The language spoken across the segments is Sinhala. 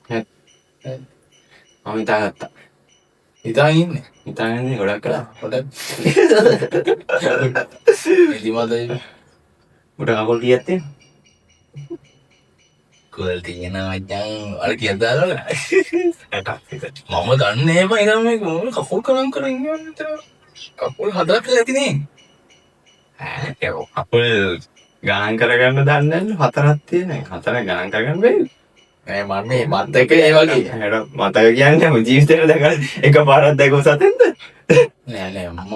මම හිතාගත්තා. හිතාගෙන ඉන්නේ. හිතාගන්නේ ගොඩක් කළා. පොඩක් එලිමදයි උඩ කකුල් කීයක් තියෙනවද? කොල් තියෙනවා මචං. අර කීයක් දාලා 60ක් විතර. මම දන්නේ නැහැ ඉතින් මේ මොන කකුල් කලම් කරන් ඉන්නේ මෙතන. කකුල් හදලා ඇති නේ. ඒක කකුල් ගණන් කරගන්න දන්නේ නැහැ. 4ක් තියෙන. 4 ගණන් කරගන්න බැහැ. නෑ මම මේ මතක ඒ වගේ. මතක කියන්නේ මම ජීවිතේට දැකලා එකපාරක් දැකපු සතෙන්ද? නෑ මම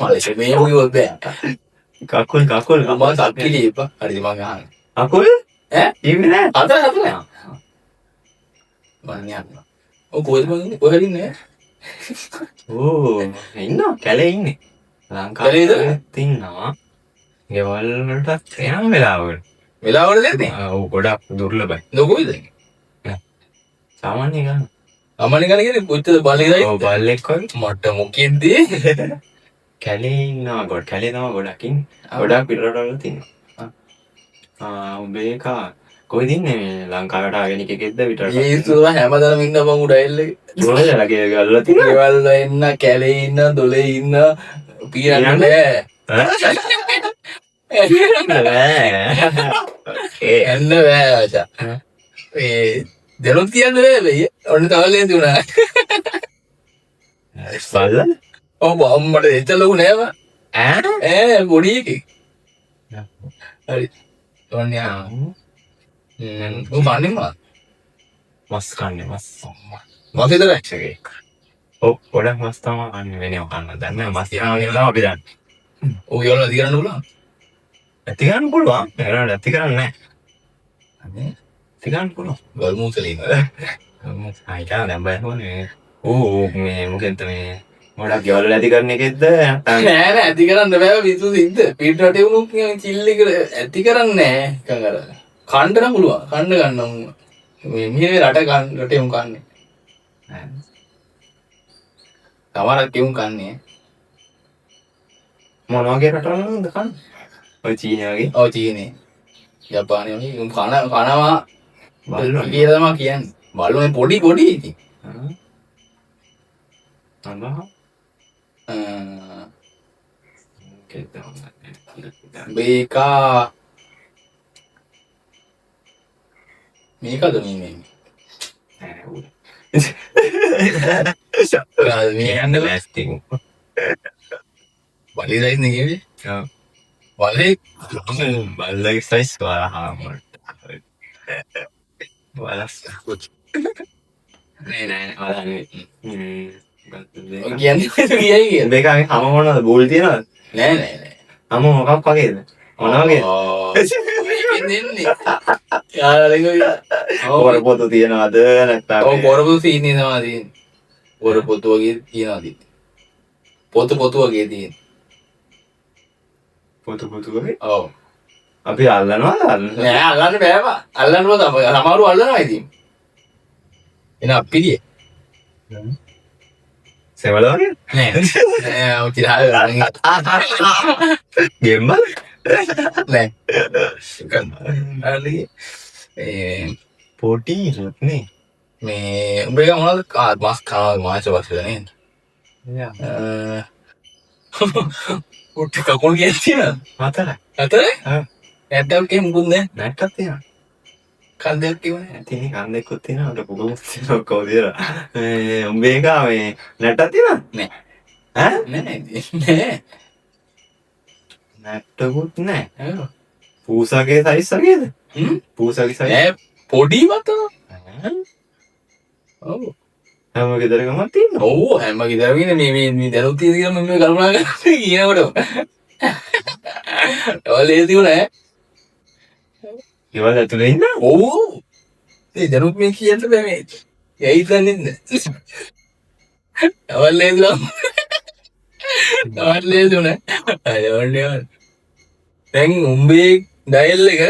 මලේ මේ වගේ බෑ. කකුල් මම සක්කිලි එපා. හරිද මම අහන්නේ. කකුල් ඈ ඉන්නේ නැහැ. හතර මම යන්න. ඔය කොහෙද මං ඉන්නේ? කොහෙද ඉන්නේ? ඕ ඉන්නවා කැලේ ඉන්නේ. කැලේද? ලංකාවේ ඉන්නවා. ගෙවල් වලට යන වෙලාවකට. වෙලාවකට දෙන්නේ. ඔව් ගොඩක් දුර්ලභයි. නොකොයිද? සාමාන්‍ය ගන්න. අමනේ ගන්න කියන්නේ කොච්චර බලේදයි? ඔව් බල්ලෙක් වගේ. මට මොකෙන්ද? කැලේ ඉන්නවා කැලේ තමයි ගොඩක් ඉන්නේ. ගොඩක් පිටරටවල තියෙනවා. උඹේ කා කොහෙද ඉන්නේ මේ ලංකාවට ආගෙන එකෙක්ද පිටරට? මේ ඉස්සුව හැමදාම ඉන්න මං උඩ ඇල්ල එක. මොනවද ලගේ ගල්ලා තියෙනවා? ගෙවල් වල ඉන්න, කැලේ ඉන්න, දොලේ ඉන්න පීරන්න බෑ. එන්න බෑ ආචා. මේ දෙලොත් කියන්න බෑ බයි. ඔන්න තවලෙන් දුනා. බල්ලා? ඔව් අම්මට එච්ච ලොකු නෑම. පොඩි එකෙක්. හරි. ඔන්න යා. ඔව් කන්නේ මොකක්ද? මස් කන්නේ මස්. මස් විතරයි. එකක්. ඔව් ගොඩක් මස් තමයි කන්නේ වෙනව කන්න. දැන් නෑ මස් යාගෙන තමයි අපි දන්නේ. ඔව් යෝලා ඇති කරන්න පුළුවන්. ඇති ගන්න පුළුවන්. ඒකට ඇති කරන්නේ නෑ. අනේ ඇති ගන්න පුළුවන්. ගල් මූසලේ. ආයිලා දැන් බලන්නේ. ඕ මේ මොකෙන්ද මේ ගොඩක් ගෙවල් වල ඇති කරන එකෙක්ද නැත්නම් නෑ ඇති කරන්න බෑ පිස්සු සිද්ද. පිට රටේ වුණොත් නිකන් චිල් එක ඇති කරන්නේ නෑ. නිකන් අර කන්න නම් පුළුවන්. කන්න ගන්නම්. මේ රට රටේ උන් කන්නේ. තවරක් කියුන් කන්නේ. මොන වගේ රටවලද කන්නේ? ඔය චීන වගේ. ඔව් චීනේ. ජපානයේ වගේ උන් කනවා බල්ලෝ කියලා තමයි කියන්නේ. බල්ලෝ මේ පොඩි ඉතින්. අනහ මේකද මේ යන්න ලෑස්තිං බලි සයිස් නෙකේ බලේ බල්ලගේ සයිස් වලහාමට වලස් නෑ කියන්නේ මේකගේ හම මොනවද බෝල් තියෙනවද? නෑ හම මොකක් වගේද? මොන වගේද? කොර පොතු තියනවද නැත්නම් කොරපොතු සීන්නේ තමයි තියෙන්නේ. කොරපොතු වගේ තියනවාද? පොතු වගේ තියෙන. පොතු වගේ? ඔව්. අපි අල්ලනවද? නෑ අල්ලන්න බෑවා. අල්ලන්නව තමයි. සමහරව අල්ලනවා ඉතින්. එන අපිරිය. සෙවල වගේ? නෑ ඔය තිරාල ගෙම්බල්? නෑ. පොටි නේ. මේ උඹේ මොනවද මස් කනවා මාංශ වස්තුද නේද? උට්ට කකුල් කීයක් තියෙනවද? 4යි. 4යි? නැට්ටක් කිය මුකුත් නෑ. නැට්ටක් තියෙනවා. කන් දෙකක් කිව්වනේ. තියෙන කන් දෙකක් තියෙනවා. උඩ පුගමුත් තියෙනවා ඔක්කොම තියෙනවා. උඹේ එක මේ නැට්ටක් තියෙනවද? නෑ. ඈ? නෑ. නැට්ටකුත් නෑ. ඔව්. පූසගේ සයිස් වගේද? පූසගේ සයිස්. නෑ පොඩි මත. ඔව්. හැම ගෙදරකම තියෙනවා. ඔව් හැම ගෙදරම ඉන්නේ මේ දරුත් තියෙන කියලා මම කල්පනා කරන්නේ කියනකොට. ඔයාලා තියුණා ඒවල ඇතුලේ ඉන්න? ඔව්. ඒ දරුත් මේ කියන්න බෑ මේ. ඇයි දන්නේ නැහැ. ඔයාලා තියුණා. අයෝන්නේ. දැන් උඹේ ඩයල් එක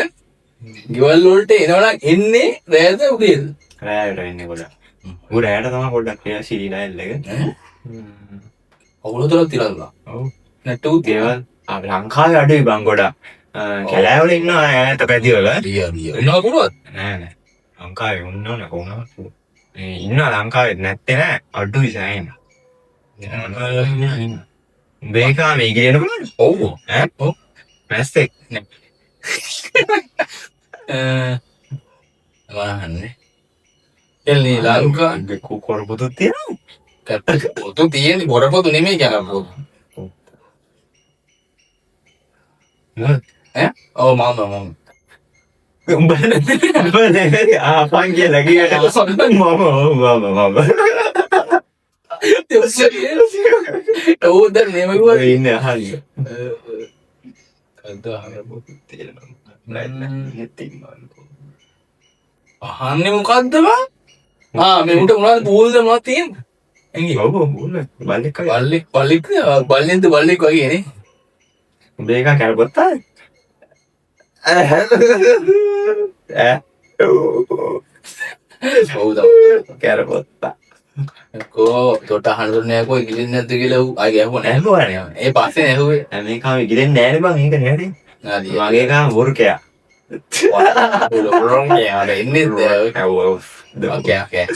ගෙවල් වලට එනවනම් එන්නේ රෑද උදේද? රෑයට එන්නේ ගොඩක්. ඌ රෑයට තමයි පොඩ්ඩක් ක්‍රියාශීලී ඩයල් එක. අවුරුද්දක් තියලා. ඔව්. නැට්ටු ගෙවල් ලංකාවේ අඩුයි බං ගොඩක්. කැලෑවල ඉන්නවා ඈත පැතිවල. ලියා. එනවා කොහොමද? නෑ. ලංකාවේ උන්නෝනේ කොහොමද? මේ ඉන්නවා ලංකාවේ නැත්තේ නෑ අඩුයි සෑහෙන. මේකා මේ ඉගෙන ගන්න. ඔව්. ඈ? ඔව්. මැස්සෙක්. වහන්නේ. එල්ලි ලංකා කොරපොතු තියෙනවා. පොතු තියෙන්නේ බොරපොතු නෙමෙයි කියලා පොතු. ඈ? ඔව් මම. උඹනේ ආපන් කියලා ගියට මම. ඔව් දැන් නෙමෙයි ඉන්නේ අහන්නේ. කද්දා පොතු තියෙනවා. නැත්නම් අහන්නේ මොකද්ද බං? මේ උන්ට මොනවද බූල්ද මොනවද තියෙන්නේ? එංගි. ඔව් බල්ලෙක් බල්ලෙන්ද බල්ලෙක් වගේ නේ. මේක කරපොත්තා. ඔව් කරපොත්තා. කෝ තොට අහන්න කෝ ඉගිලින් නැද්ද කියලා ආයි ගැහුවා නෑ. ඇහුවානේ. ඒ පස්සේ ඇහුවේ. මේකම ඉගෙන්නේ නෑනේ බං ඒක නෑනේ. නාදී. මගේ කාම වෘකයා. රොන් යාර ඉන්නේ. ඔව්. Okay.